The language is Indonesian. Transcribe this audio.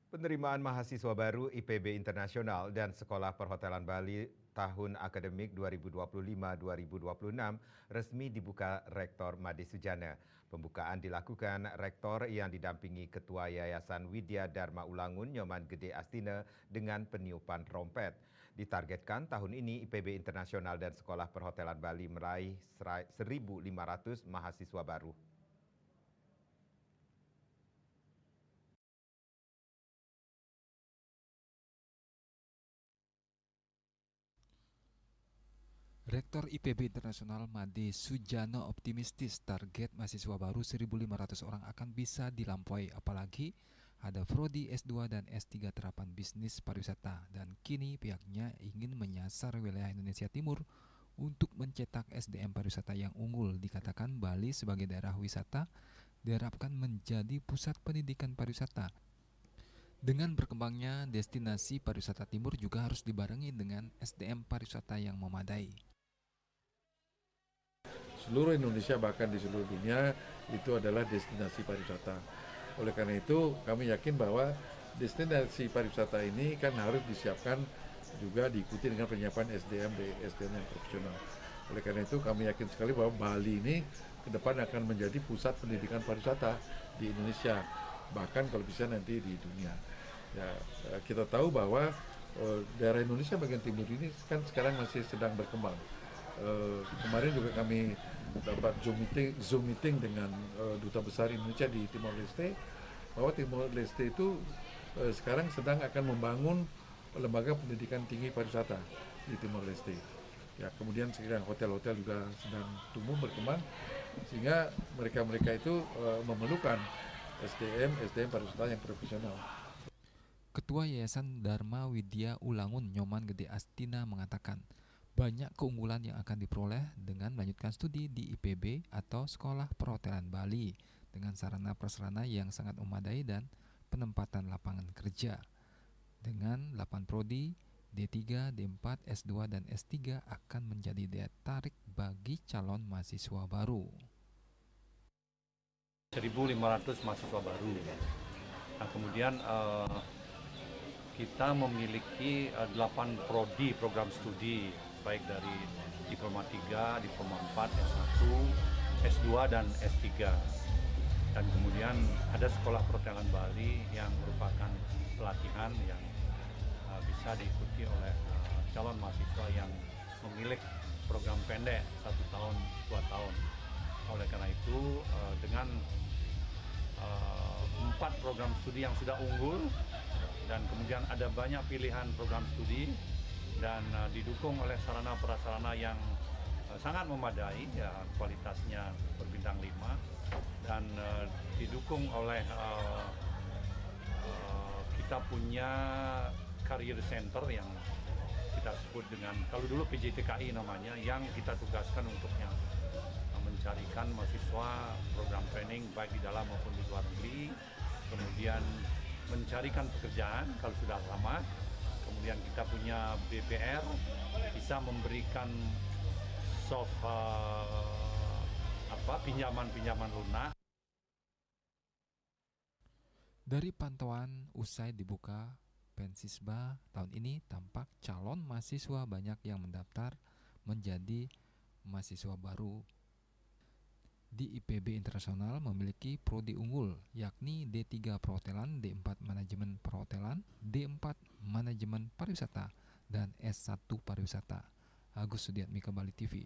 Penerimaan mahasiswa baru IPB Internasional dan Sekolah Perhotelan Bali tahun akademik 2025-2026 resmi dibuka Rektor Made Sujana. Pembukaan dilakukan Rektor yang didampingi Ketua Yayasan Widya Dharma Ulangun Nyoman Gede Astina dengan peniupan trompet. Ditargetkan tahun ini IPB Internasional dan Sekolah Perhotelan Bali meraih 1.500 mahasiswa baru. Rektor IPB Internasional Made Sujana optimistis target mahasiswa baru 1.500 orang akan bisa dilampaui, apalagi ada prodi S2 dan S3 terapan bisnis pariwisata, dan kini pihaknya ingin menyasar wilayah Indonesia Timur untuk mencetak SDM pariwisata yang unggul. Dikatakan Bali sebagai daerah wisata diharapkan menjadi pusat pendidikan pariwisata. Dengan berkembangnya destinasi pariwisata timur juga harus dibarengi dengan SDM pariwisata yang memadai. Seluruh Indonesia bahkan di seluruh dunia itu adalah destinasi pariwisata. Oleh karena itu kami yakin bahwa destinasi pariwisata ini kan harus disiapkan juga diikuti dengan penyiapan SDM yang profesional. Oleh karena itu kami yakin sekali bahwa Bali ini ke depan akan menjadi pusat pendidikan pariwisata di Indonesia, bahkan kalau bisa nanti di dunia. Ya, kita tahu bahwa daerah Indonesia bagian timur ini kan sekarang masih sedang berkembang. Kemarin juga kami dapat Zoom meeting dengan Duta Besar Indonesia di Timor Leste, bahwa Timor Leste itu sekarang sedang akan membangun lembaga pendidikan tinggi pariwisata di Timor Leste. Ya, kemudian sekarang hotel-hotel juga sedang tumbuh berkembang, sehingga mereka itu memerlukan SDM pariwisata yang profesional. Ketua Yayasan Dharma Widya Ulangun Nyoman Gede Astina mengatakan, banyak keunggulan yang akan diperoleh dengan melanjutkan studi di IPB atau Sekolah Perhotelan Bali dengan sarana prasarana yang sangat memadai dan penempatan lapangan kerja. Dengan 8 prodi, D3, D4, S2, dan S3 akan menjadi daya tarik bagi calon mahasiswa baru. 1.500 mahasiswa baru. Nah, kemudian kita memiliki 8 prodi program studi, baik dari Diploma 3, Diploma 4, S1, S2, dan S3. Dan kemudian ada Sekolah Perhotelan Bali yang merupakan pelatihan yang bisa diikuti oleh calon mahasiswa yang memilih program pendek 1 tahun, 2 tahun. Oleh karena itu, dengan 4 program studi yang sudah unggul, dan kemudian ada banyak pilihan program studi, dan didukung oleh sarana prasarana yang sangat memadai, ya, kualitasnya berbintang 5, dan didukung oleh kita punya career center yang kita sebut dengan, kalau dulu PJTKI namanya, yang kita tugaskan untuknya mencarikan mahasiswa program training baik di dalam maupun di luar negeri, kemudian mencarikan pekerjaan kalau sudah lama. Kemudian kita punya BPR, bisa memberikan pinjaman lunak. Dari pantauan usai dibuka Pensisba tahun ini, tampak calon mahasiswa banyak yang mendaftar menjadi mahasiswa baru. Di IPB Internasional memiliki prodi unggul, yakni D3 Perhotelan, D4 Manajemen Perhotelan, D4 Manajemen Pariwisata, dan S1 Pariwisata. Agus Sudiatmika, Bali TV.